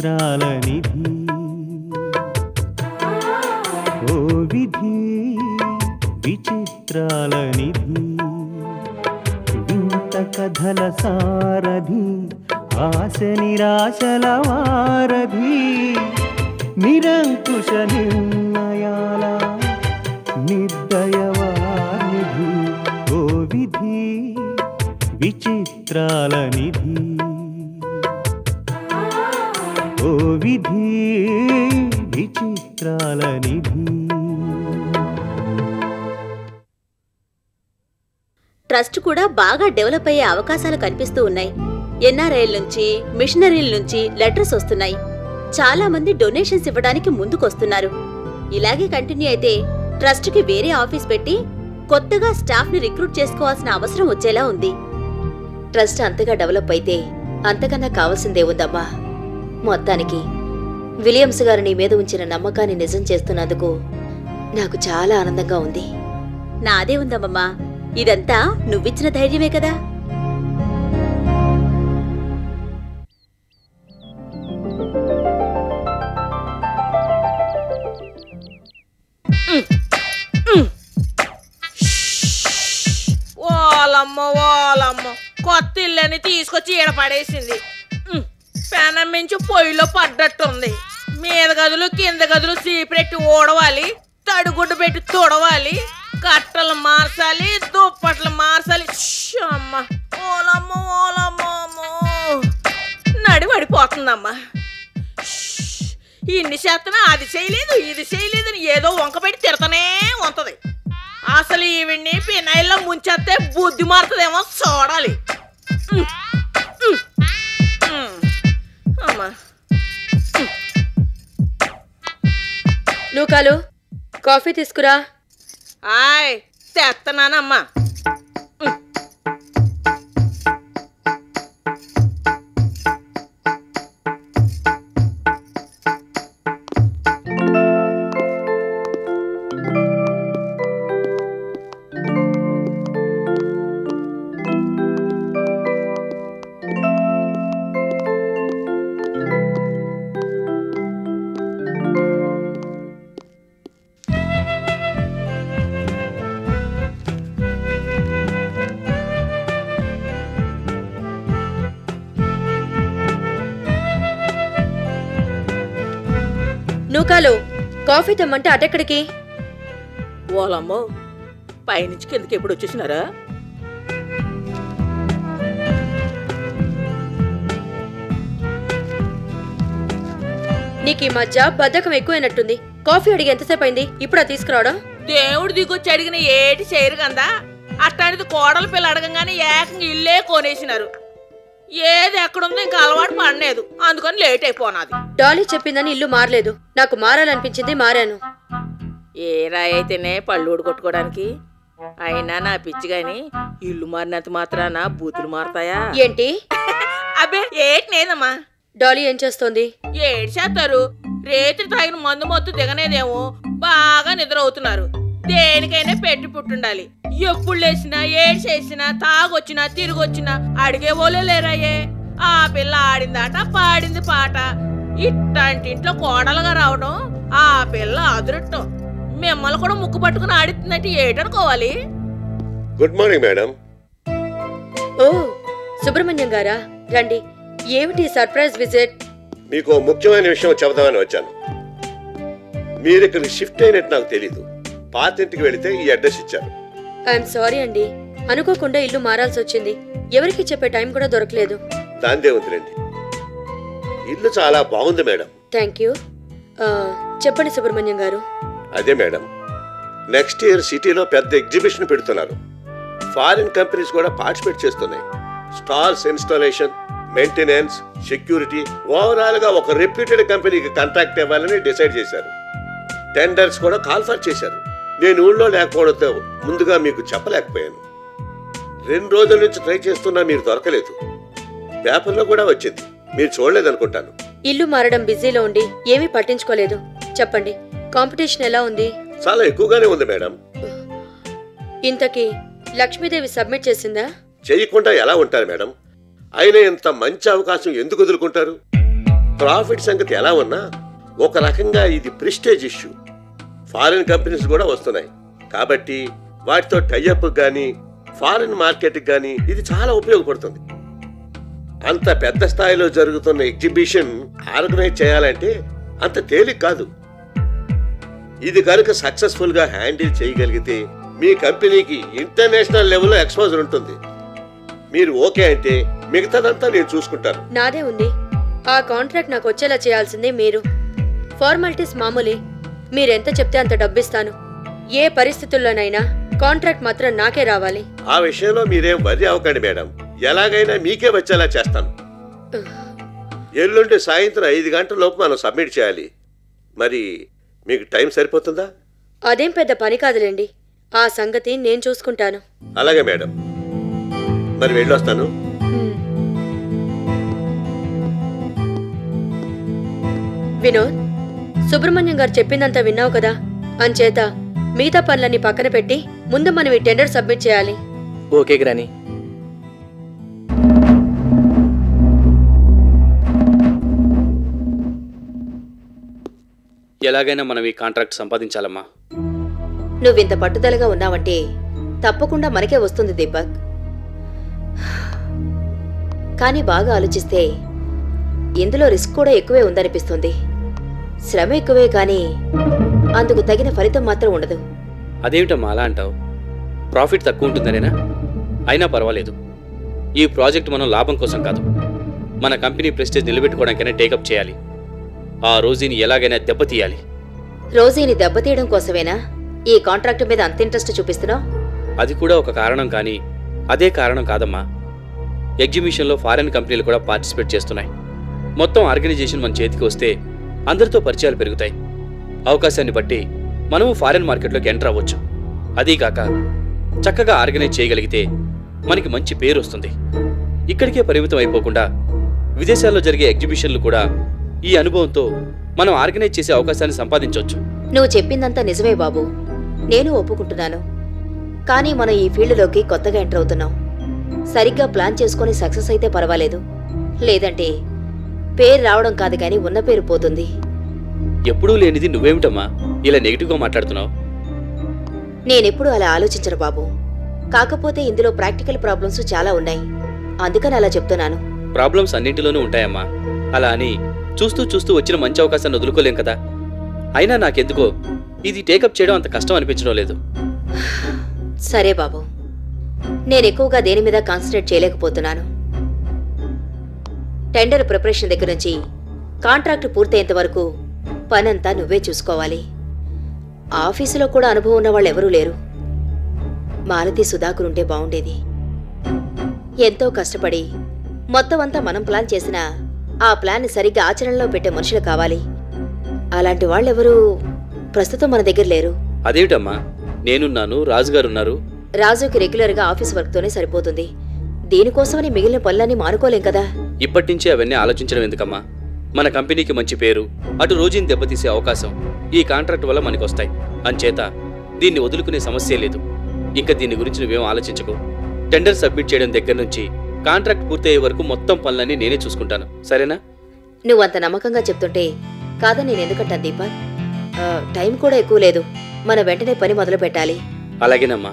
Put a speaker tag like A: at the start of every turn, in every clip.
A: విచిత్రాల నిధి ఓ విధి విచిత్రాల నిధి వింత కథల సారథి ఆశ నిరాశల వారధి నిరంకుశ నిర్ణయాల నిర్దయవానిధి ఓ విధి విచిత్రాల నిధి ఓ విధి విచిత్రాల నిధి.
B: ట్రస్ట్ కూడా బాగా డెవలప్ అయ్యే అవకాశాలు కనిపిస్తూ ఉన్నాయి. ఎన్ఆర్ఐల నుంచి మిషనరీల నుంచి లెటర్స్ వస్తున్నాయి. చాలా మంది డొనేషన్స్ ఇవ్వడానికి ముందుకొస్తున్నారు. ఇలాగే కంటిన్యూ అయితే ట్రస్ట్కి వేరే ఆఫీస్ పెట్టి కొత్తగా స్టాఫ్ని రిక్రూట్ చేసుకోవాల్సిన అవసరం వచ్చేలా ఉంది. ట్రస్ట్ అంతగా డెవలప్ అయితే అంతకన్నా కావాల్సిందే ఉందమ్మా. మొత్తానికి విలియమ్స్ గారు నీ మీద ఉంచిన నమ్మకాన్ని నిజం చేస్తున్నందుకు నాకు చాలా ఆనందంగా ఉంది. నాదే ఉందమ్మమ్మా, ఇదంతా నువ్విచ్చిన ధైర్యమే కదా.
C: ఓలమ్మో ఓలమ్మో, కొత్త ఇల్లని తీసుకొచ్చి ఈడ పడేసింది. పెనం మించి పొయ్యిలో పడ్డట్టుంది. మీద గదులు కింద గదులు చీపెట్టి ఊడవాలి, తడిగుడ్డు పెట్టి తుడవాలి, కట్టలు మార్చాలి, దుప్పట్లు మార్చాలి. అమ్మ ఓలమ్మో ఓలమ్మో, నడి పడిపోతుందమ్మా. ఇన్ని చేతన అది చేయలేదు ఇది చేయలేదు అని ఏదో వంక పెట్టి తిడతానే ఉంటది. అసలు ఈవిడ్ని పినాయిల్లో ముంచేస్తే బుద్ధి మారుతుందేమో చూడాలి. అమ్మా
B: నూకాలు కాఫీ తీసుకురా.
C: ఆయ్ తెత్తనానమ్మా.
B: నూకాలు కాఫీ తెమ్మంటే అటెక్కడికి?
C: ఓలమ్మో, పైనుంచి కిందకి ఎప్పుడు వచ్చేసినారా?
B: నీకు ఈ మధ్య బద్ధకం ఎక్కువైనట్టుంది. కాఫీ అడిగి ఎంతసేపు అయింది? ఇప్పుడా తీసుకురావడం?
C: దేవుడు దిగొచ్చి అడిగిన ఏటి చేయరు కదా. అట్లాంటిది కోడల పిల్ల అడగంగానే ఏకంగా ఇల్లే కొనేసినారు. ఏది ఎక్కడుందో ఇంకా అలవాటు పడలేదు, అందుకని లేట్ అయిపోనాది.
B: డాలీ చెప్పిందని ఇల్లు మారలేదు, నాకు మారాలనిపించింది, మారాను.
C: ఏ రాయి అయితేనే పళ్ళోడు కొట్టుకోవడానికి. అయినా నా పిచ్చి గాని ఇల్లు మారినంత మాత్రాన బూతులు మారతాయా
B: ఏంటి?
C: అబ్బే ఏటి నేనమ్మా.
B: డాలీ ఏం చేస్తోంది?
C: ఏడు చేస్తారు. రేత్రి తాగిన మందు మొత్తు దిగనేదేమో, బాగా నిద్ర అవుతున్నారు. దేనికైనా పెట్టి పుట్టుండాలి. ఎప్పుడు లేచినా ఏడు చేసినా తాగొచ్చినా తిరిగొచ్చినా అడిగే వాళ్ళే లేరాయే. ఆ పిల్ల ఆడిందాట పాడింది పాట. ఇట్లాంటి ఇంట్లో కోడలుగా రావడం ఆ పిల్ల అదృష్టం. మిమ్మల్ని కూడా ముక్కు పట్టుకుని ఆడిస్తున్నట్టు ఏటనుకోవాలి.
D: Good morning madam.
B: ఓ సుబ్రహ్మణ్యం గారా, రండి. ఏమిటి సర్ప్రైజ్ విజిట్?
D: మీకు ముఖ్యమైన విషయం చెబుదామని వచ్చాను. మీరు ఇక్కడికి షిఫ్ట్ అయినట్టు నాకు తెలీదు. పాతింటికి వెళితే ఈ అడ్రస్ ఇచ్చారు.
B: ఐఎమ్ సారీ అండి, అనుకోకుండా ఇల్లు మారాల్సి వచ్చింది. ఎవరికి చెప్పే టైం కూడా దొరకలేదు.
D: దాందే ఉందిలేండి. ఇల్లు చాలా బాగుంది మేడం.
B: Thank you. చెప్పండి సుబ్రహ్మణ్యం గారు.
D: అదే మేడం, నెక్స్ట్ ఇయర్ సిటీలో పెద్ద ఎగ్జిబిషన్ పెడుతున్నారు. ఫారిన్ కంపెనీస్ కూడా పార్టిసిపేట్ చేస్తున్నాయి. Stalls installation, maintenance, security, overall గా ఒక రెప్యూటెడ్ కంపెనీకి కాంట్రాక్ట్ ఇవ్వాలని డిసైడ్ చేశారు. టెండర్స్ కూడా కాల్ఫర్ చేశారు. నేను ఊళ్ళో లేకపోవడంతో ముందుగా మీకు చెప్పలేకపోయాను. 2 రోజుల నుంచి ట్రై చేస్తున్నా మీరు దొరకలేదు. పేపర్లో కూడా వచ్చింది, మీరు చూడలేదనుకుంటాను.
B: ఇల్లు మారడం బిజీలో ఉండి ఏమీ పట్టించుకోలేదు. చెప్పండి, కాంపిటీషన్ ఎలా ఉంది?
D: చాలా ఎక్కువగానే ఉంది మేడం.
B: ఇంతకీ లక్ష్మీదేవి సబ్మిట్ చేసిందా?
D: చేయకుండా ఎలా ఉంటారు మేడం? అయినా ఇంత మంచి అవకాశం ఎందుకు వదులుకుంటారు? ప్రాఫిట్ సంగతి ఎలా ఉన్నా ఒక రకంగా ఇది ప్రెస్టేజ్ ఇష్యూ. ఫారిన్ కంపెనీస్ కూడా వస్తున్నాయి కాబట్టి వాటితో టైఅప్ కానీ ఫారిన్ మార్కెట్కి కానీ ఇది చాలా ఉపయోగపడుతుంది. అంత పెద్ద స్థాయిలో జరుగుతున్న ఎగ్జిబిషన్ ఆర్గనైజ్ చేయాలంటే అంత తేలిక కాదు. ఇది కనుక సక్సెస్ఫుల్ గా హ్యాండిల్ చేయగలిగితే మీ కంపెనీకి ఇంటర్నేషనల్ లెవెల్లో ఎక్స్పోజర్ ఉంటుంది. మీరు ఓకే అంటే మిగతాదంతా నేను చూసుకుంటాను.
E: నాదే ఉంది. ఆ కాంట్రాక్ట్ నాకు వచ్చేలా చేయాల్సిందే మీరు. ఫార్మాలిటీస్ మామూలే. మీరెంత చెప్తే అంత డబ్బిస్తాను. ఏ పరిస్థితుల్లోనైనా కాంట్రాక్ట్ మాత్రం నాకే రావాలి.
D: ఆ విషయంలో మీరేం వర్రీ అవ్వకండి మేడం. ఎలాగైనా మీకే వచ్చేలా చేస్తాను. ఎల్లుండి సాయంత్రం 5 గంటల లోపు మనం సబ్మిట్ చేయాలి. మరి మీకు టైం సరిపోతుందా?
E: అదేం పెద్ద పని కాదులేండి. ఆ సంగతి నేను చూసుకుంటాను.
D: అలాగే మేడం, మరి వెళ్ళొస్తాను.
E: వినోద్, సుబ్రహ్మణ్యం గారు చెప్పిందంతా విన్నావు కదా. అంచేత మిగతా పనులన్నీ పక్కన పెట్టి ముందు మనం ఈ టెండర్ సబ్మిట్ చేయాలి.
F: ఓకే గ్రాని. ఎలాగైనా మనం ఈ కాంట్రాక్ట్ సంపాదించాలమ్మా.
B: నువ్వింత పట్టుదలగా ఉన్నావంటే తప్పకుండా మనకే వస్తుంది దీపక్. కానీ బాగా ఆలోచిస్తే ఇందులో రిస్క్ కూడా ఎక్కువే ఉందనిపిస్తుంది. శ్రమ ఎక్కువే కానీ అందుకు తగిన ఫలితం మాత్రం ఉండదు.
F: అదేమిటమ్మా అలా అంటావు? ప్రాఫిట్ తక్కువ ఉంటుందనేనా? అయినా పర్వాలేదు. ఈ ప్రాజెక్ట్ మనం లాభం కోసం కాదు, మన కంపెనీ ప్రెస్టేజ్ నిలబెట్టుకోవడానికైనా టేకప్ చేయాలి. ఆ రోజీని ఎలాగైనా దెబ్బతీయాలి.
B: రోజీని దెబ్బతీయడం కోసమేనా ఈ కాంట్రాక్ట్ మీద అంత ఇంట్రెస్ట్ చూపిస్తున్నావు?
F: అది కూడా ఒక కారణం, కానీ అదే కారణం కాదమ్మా. ఎగ్జిబిషన్లో ఫారిన్ కంపెనీలు కూడా పార్టిసిపేట్ చేస్తున్నాయి. మొత్తం ఆర్గనైజేషన్ మన చేతికి వస్తే అందరితో పరిచయాలు పెరుగుతాయి. అవకాశాన్ని బట్టి మనము ఫారిన్ మార్కెట్లోకి ఎంటర్ అవ్వచ్చు. అదీకాక చక్కగా ఆర్గనైజ్ చేయగలిగితే మనకి మంచి పేరు వస్తుంది. ఇక్కడికే పరిమితం అయిపోకుండా విదేశాల్లో జరిగే ఎగ్జిబిషన్లు కూడా ఈ అనుభవంతో మనం ఆర్గనైజ్ చేసే అవకాశాన్ని సంపాదించవచ్చు.
B: నువ్వు చెప్పిందంతా నిజమే బాబు, నేను ఒప్పుకుంటున్నాను. కానీ మనం ఈ ఫీల్డ్లోకి కొత్తగా ఎంటర్ అవుతున్నాం. సరిగ్గా ప్లాన్ చేసుకుని సక్సెస్ అయితే పర్వాలేదు, లేదంటే పేరు రావడం కాదు కానీ ఉన్న పేరు పోతుంది.
F: ఎప్పుడూ లేనిది నువ్వేమిటమ్మా ఇలా నెగిటివ్గా మాట్లాడుతున్నావు?
B: నేనెప్పుడు అలా ఆలోచించను బాబు. కాకపోతే ఇందులో ప్రాక్టికల్ ప్రాబ్లమ్స్ చాలా ఉన్నాయి, అందుకని అలా చెప్తున్నాను.
F: ప్రాబ్లమ్స్ అన్నింటిలోనూ ఉంటాయమ్మా. అలా అని చూస్తూ చూస్తూ వచ్చిన మంచి అవకాశాన్ని వదులుకోలేం కదా. అయినా నాకెందుకో ఇది టేకప్ చేయడం అంత కష్టం అనిపించడం లేదు.
B: సరే బాబు, నేను ఎక్కువగా దేని మీద కాన్సన్ట్రేట్ చేయలేకపోతున్నాను. టెండర్ ప్రిపరేషన్ దగ్గర నుంచి కాంట్రాక్ట్ పూర్తయ్యేంత వరకు పనంతా నువ్వే చూసుకోవాలి. ఆఫీసులో కూడా అనుభవం ఉన్న వాళ్ళు ఎవరూ లేరు. మాలతి సుధాకర్ ఉంటే బాగుండేది. ఎంతో కష్టపడి మొత్తం అంతా మనం ప్లాన్ చేసినా ఆ ప్లాన్ని సరిగ్గా ఆచరణలో పెట్టే మనుషులు కావాలి. అలాంటి వాళ్ళెవరూ ప్రస్తుతం మన దగ్గర లేరు.
F: అదేమిటమ్మా, నేనున్నాను, రాజుగారున్నారు.
B: రాజుకి రెగ్యులర్గా ఆఫీస్ వర్క్తోనే సరిపోతుంది. దీనికోసమని మిగిలిన పనులన్నీ మానుకోలేం కదా.
F: ఇప్పటినుంచి అవన్నీ ఆలోచించడం ఎందుకమ్మా? మన కంపెనీకి మంచి పేరు, అటు రోజుని దెబ్బతీసే అవకాశం ఈ కాంట్రాక్ట్ వల్ల మనకొస్తాయి. అంచేత దీన్ని వదులుకునే సమస్య లేదు. ఇంకా దీని గురించి నువ్వేం ఆలోచించకు. టెండర్ సబ్మిట్ చేయడం దగ్గర నుంచి కాంట్రాక్ట్ పూర్తయ్యే వరకు మొత్తం పనులన్నీ నేనే చూసుకుంటాను, సరేనా?
B: నువ్వంత నమ్మకంగా చెప్తుంటే కాదని నేను ఎందుకంటాను దీపక్. టైం కూడా ఎక్కువ లేదు, మన వెంటనే పని మొదలు పెట్టాలి.
F: అలాగేనమ్మా.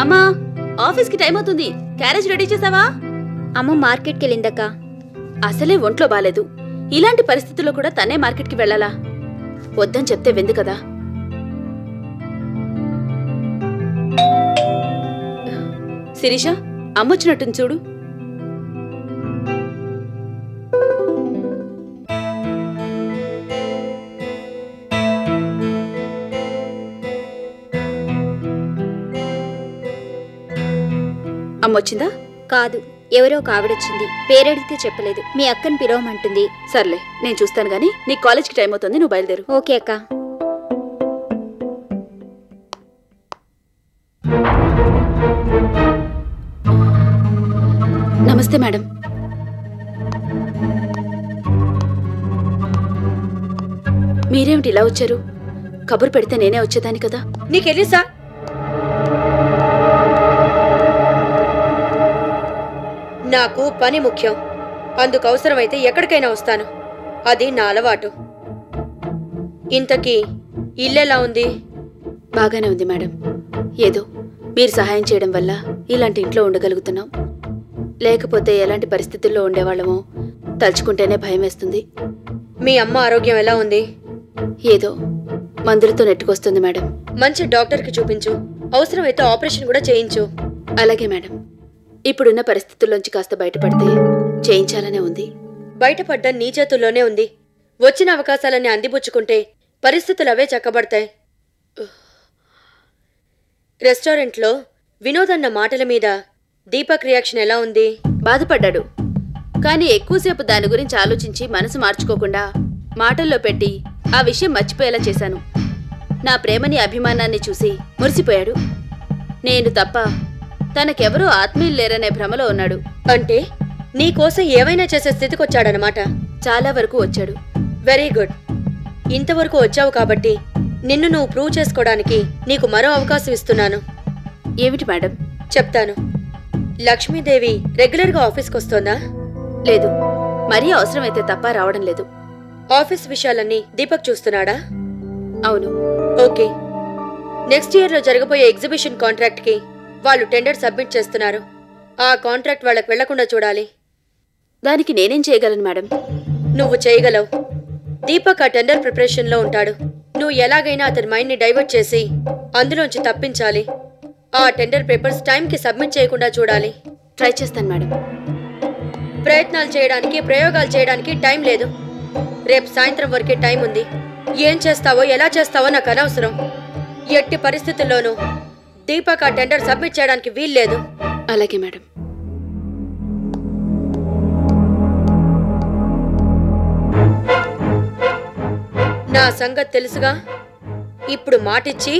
B: అమ్మా, ఆఫీస్కి టైం అవుతుంది. క్యారేజ్ రెడీ చేసావా?
G: అమ్మ మార్కెట్కి వెళ్ళిందక్క.
B: అసలే ఒంట్లో బాలేదు. ఇలాంటి పరిస్థితుల్లో కూడా తనే మార్కెట్కి వెళ్ళాలా? వద్దని చెప్తే వెందు కదా. శిరీష, అమ్మొచ్చినట్టుంది చూడు. అమ్మొచ్చిందా?
G: కాదు, ఎవరో ఒక ఆవిడొచ్చింది. పేరడిగితే చెప్పలేదు. మీ అక్కని పిలవమంటుంది.
B: సర్లే, నేను చూస్తాను గానీ నీ కాలేజ్కి టైం అవుతుంది, నువ్వు బయలుదేరు.
G: ఓకే అక్క.
B: నమస్తే మేడం. మీరేమిటి ఇలా వచ్చారు? కబురు పెడితే నేనే వచ్చేదాన్ని కదా.
E: నీకెళ్ళిసా? నాకు పని ముఖ్యం. అందుకు అవసరమైతే ఎక్కడికైనా వస్తాను. అది నా అలవాటు. ఇంతకీ ఇల్లెలా ఉంది?
B: బాగానే ఉంది మేడం. ఏదో మీరు సహాయం చేయడం వల్ల ఇలాంటి ఇంట్లో ఉండగలుగుతున్నాం. లేకపోతే ఎలాంటి పరిస్థితుల్లో ఉండేవాళ్ళమో తలుచుకుంటేనే భయం వేస్తుంది.
E: మీ అమ్మ ఆరోగ్యం ఎలా ఉంది?
B: ఏదో మందులతో నెట్టుకొస్తుంది మేడం.
E: మంచి డాక్టర్కి చూపించు. అవసరమైతే ఆపరేషన్ కూడా చేయించు.
B: అలాగే మేడం. ఇప్పుడున్న పరిస్థితుల్లోంచి కాస్త బయటపడితే చేయించాలనే ఉంది.
E: బయటపడ్డం నీ చేతుల్లోనే ఉంది. వచ్చిన అవకాశాలన్నీ అందిపుచ్చుకుంటే పరిస్థితులు అవే చక్కబడతాయి. రెస్టారెంట్లో వినోద్ అన్న మాటల మీద దీపక్ రియాక్షన్ ఎలా ఉంది?
B: బాధపడ్డాడు. కానీ ఎక్కువసేపు దాని గురించి ఆలోచించి మనసు మార్చుకోకుండా మాటల్లో పెట్టి ఆ విషయం మర్చిపోయేలా చేశాను. నా ప్రేమని అభిమానాన్ని చూసి మురిసిపోయాడు. నేను తప్ప తనకెవరూ ఆత్మీయులు లేరనే భ్రమలో ఉన్నాడు.
E: అంటే నీకోసం ఏవైనా చేసే స్థితికొచ్చాడనమాట.
B: చాలా వరకు వచ్చాడు.
E: Very good. ఇంతవరకు వచ్చావు కాబట్టి నిన్ను నువ్వు ప్రూవ్ చేసుకోవడానికి నీకు మరో అవకాశం ఇస్తున్నాను.
B: ఏమిటి మేడం?
E: చెప్తాను. లక్ష్మీదేవి రెగ్యులర్గా ఆఫీస్కి వస్తోందా?
B: లేదు. మరీ అవసరమైతే తప్ప రావడం లేదు.
E: ఆఫీస్ విషయాలన్నీ దీపక్ చూస్తున్నాడా?
B: అవును.
E: ఓకే. నెక్స్ట్ ఇయర్లో జరగబోయే ఎగ్జిబిషన్ కాంట్రాక్ట్కి వాళ్ళు టెండర్ సబ్మిట్ చేస్తున్నారు. ఆ కాంట్రాక్ట్ వాళ్ళకి వెళ్లకుండా చూడాలి.
B: దానికి నేనేం చేయగలను మేడం?
E: నువ్వు చేయగలవు. దీపక్ ఆ టెండర్ ప్రిపరేషన్లో ఉంటాడు. నువ్వు ఎలాగైనా అతని మైండ్ని డైవర్ట్ చేసి అందులోంచి తప్పించాలి. ఆ టెండర్ పేపర్స్ టైంకి సబ్మిట్ చేయకుండా చూడాలి.
B: ట్రై చేస్తాను మేడం.
E: ప్రయత్నాలు చేయడానికి, ప్రయోగాలు చేయడానికి టైం లేదు. రేపు సాయంత్రం వరకే టైం ఉంది. ఏం చేస్తావో ఎలా చేస్తావో నాకు అనవసరం. ఎట్టి పరిస్థితుల్లోనూ దీపక్ ఆ టెండర్ సబ్మిట్ చేయడానికి వీల్లేదు.
B: అలాగే మేడం.
E: నా సంగతి తెలుసుగా. ఇప్పుడు మాటిచ్చి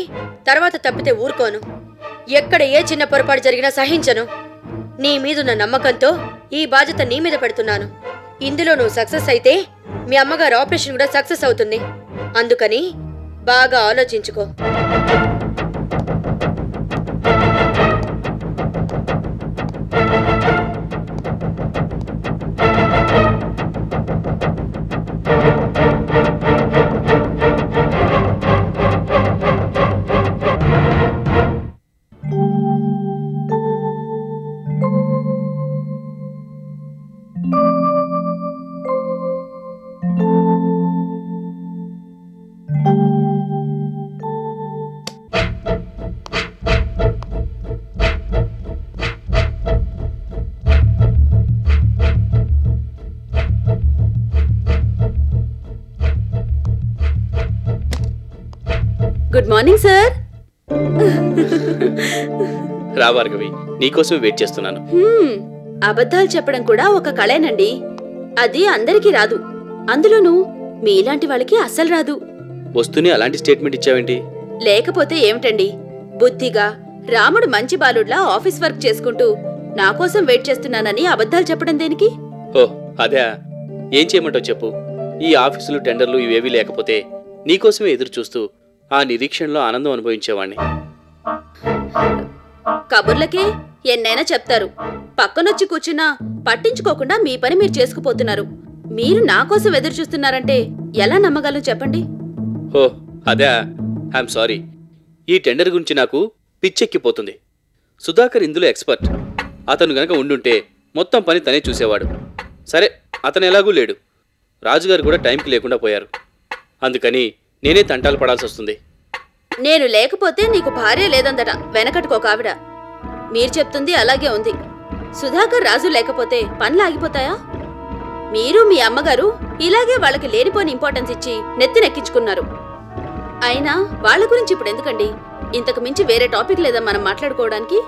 E: తర్వాత తప్పితే ఊరుకోను. ఎక్కడ ఏ చిన్న పొరపాటు జరిగినా సహించను. నీ మీదున్న నమ్మకంతో ఈ బాధ్యత నీ మీద పెడుతున్నాను. ఇందులో నువ్వు సక్సెస్ అయితే మీ అమ్మగారు ఆపరేషన్ కూడా సక్సెస్ అవుతుంది. అందుకని బాగా ఆలోచించుకో.
B: Good morning sir.
F: రా భార్గవి, నీకోసం వెయిట్ చేస్తున్నాను.
B: అబద్ధాలు చెప్పడం కూడా ఒక కళేనండి. అది అందరికీ రాదు. అందులోనూ మీలాంటి వాళ్ళకి అస్సలు రాదు.
F: వస్తూనే అలాంటి స్టేట్మెంట్ ఇచ్చావేంటి?
B: లేకపోతే ఏమిటండి, బుద్ధిగా రాముడు మంచి బాలుడ్లా ఆఫీస్ వర్క్ చేసుకుంటూ నా కోసం వెయిట్ చేస్తున్నానని అబద్ధాలు చెప్పడం దేనికి?
F: ఓ అదే. ఏం చేయమంటావు చెప్పు. ఈ ఆఫీసులు, టెండర్లు ఇవేవీ లేకపోతే నీకోసమే ఎదురు చూస్తూ ఆ నిరీక్షణలో ఆనందం అనుభవించేవాణ్ణి.
B: కబుర్లకే ఎన్నైనా చెప్తారు. పక్కనొచ్చి కూర్చున్నా పట్టించుకోకుండా మీ పని మీరు చేసుకుపోతున్నారు. మీరు నా కోసం ఎదురు చూస్తున్నారంటే ఎలా నమ్మగలను చెప్పండి?
F: ఓ అదే. I'm sorry. ఈ టెండర్ గురించి నాకు పిచ్చెక్కిపోతుంది. సుధాకర్ ఇందులో ఎక్స్పర్ట్. అతను గనక ఉండుంటే మొత్తం పని తనే చూసేవాడు. సరే, అతను ఎలాగూ లేడు. రాజుగారు కూడా టైంకి లేకుండా పోయారు. అందుకని నేనే తంటాలు పడాల్సి వస్తుంది.
B: నేను లేకపోతే నీకు భార్య లేదందట వెనకట్టుకోక ఆవిడ. మీరు చెప్తుంది అలాగే ఉంది. సుధాకర్ రాజు లేకపోతే పనులు ఆగిపోతాయా? మీరు మీ అమ్మగారు ఇలాగే వాళ్ళకి లేనిపోని ఇంపార్టెన్స్ ఇచ్చి నెత్తినెక్కించుకున్నారు. అయినా వాళ్ళ గురించి ఇప్పుడు ఎందుకండి? ఇంతకు మించి వేరే టాపిక్ లేదా మనం మాట్లాడుకోవడానికి?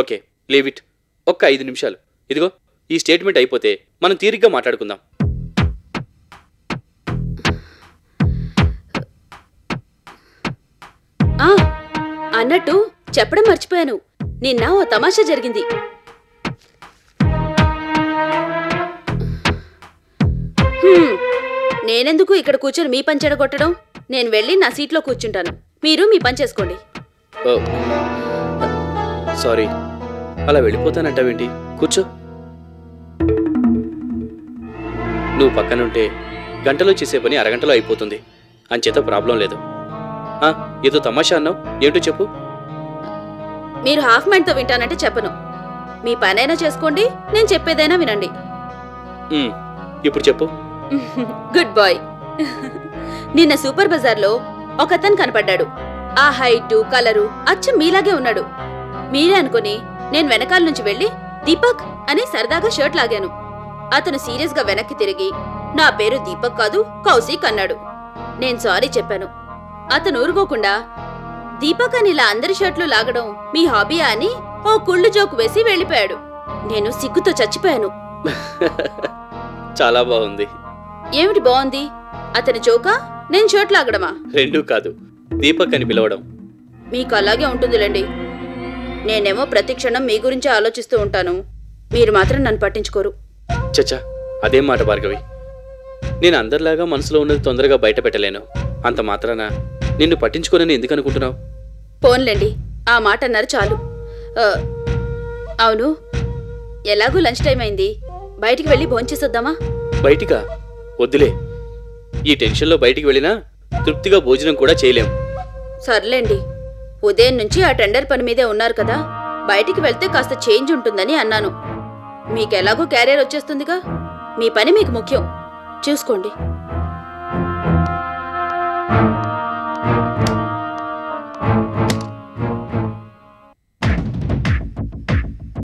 F: Okay, leave it. ఒక్క 5 నిమిషాలు. ఇదిగో ఈ స్టేట్మెంట్ అయిపోతే మనం తీరిగ్గా మాట్లాడుకుందాం.
B: అన్నట్టు చెప్పడం మర్చిపోయాను. నిన్న ఓ తమాషా జరిగింది. నేనెందుకు ఇక్కడ కూర్చొని మీ పని చెడగొట్టడం? నేను వెళ్ళి నా సీట్లో కూర్చుంటాను. మీరు మీ పని చేసుకోండి.
F: ఓ, సారీ, అలా వెళ్ళిపోతానంటావేంటి? కూర్చో. నువ్వు పక్కనుంటే గంటలో చేసే పని అరగంటలో అయిపోతుంది. అంచేత ప్రాబ్లం లేదు. ఏదో తమాషా అన్నావు, ఏంటో చెప్పు.
B: మీరు హాఫ్ మైండ్తో వింటానంటే చెప్పను. మీ పనైనా చేసుకోండి, నేను చెప్పేదైనా వినండి.
F: ఇప్పుడు చెప్పు.
B: Good bye. నిన్న సూపర్ బజార్లో ఒకతను కనపడ్డాడు. ఆ హైటు కలరు అచ్చం మీలాగే ఉన్నాడు. మీరే అనుకుని నేను వెనకాల నుంచి వెళ్ళి దీపక్ అని సరదాగా షర్ట్ లాగాను. అతను సీరియస్ గా వెనక్కి తిరిగి నా పేరు దీపక్ కాదు కౌశిక్ అన్నాడు. నేను సారీ చెప్పాను. అతను ఊరుకోకుండా దీపక్ అని ఇలా అందరి షర్ట్లు లాగడం మీ హాబీయా అని ఓ కుళ్ళు జోకు వేసి వెళ్ళిపోయాడు. నేను సిగ్గుతో చచ్చిపోయాను.
F: చాలా బాగుంది.
B: ఏమిటి బాగుంది? అతని జోకా, నేను షర్ట్ లాగడమా?
F: రెండూ కాదు, దీపక్ అని పిలవడం.
B: మీకు అలాగే ఉంటుందిలేండి. నేనేమో ప్రతి క్షణం మీ గురించే ఆలోచిస్తూ ఉంటాను. మీరు మాత్రం నన్ను పట్టించుకోరు.
F: చచ్చా, అదేం మాట భార్గవి. నేను అందరిలాగా మనసులో ఉన్నది తొందరగా బయట పెట్టలేను. అంత మాత్రాన నిన్ను పట్టించుకోనని ఎందుకు అనుకుంటున్నావు?
B: పోన్లేండి, ఆ మాట అన్నారు చాలు. అవును, ఎలాగూ లంచ్ టైం అయింది. బయటికి వెళ్ళి భోంచేసొద్దామా?
F: బయటికా? వద్దులే. ఈ టెన్షన్లో బయటికి వెళ్ళినా తృప్తిగా భోజనం కూడా చేయలేం.
B: సర్లేండి, ఉదయం నుంచి ఆ టెండర్ పని మీదే ఉన్నారు కదా, బయటికి వెళ్తే కాస్త చేంజ్ ఉంటుందని అన్నాను. మీకెలాగో క్యారియర్ వచ్చేస్తుందిగా, మీ పని మీకు ముఖ్యం, చూసుకోండి.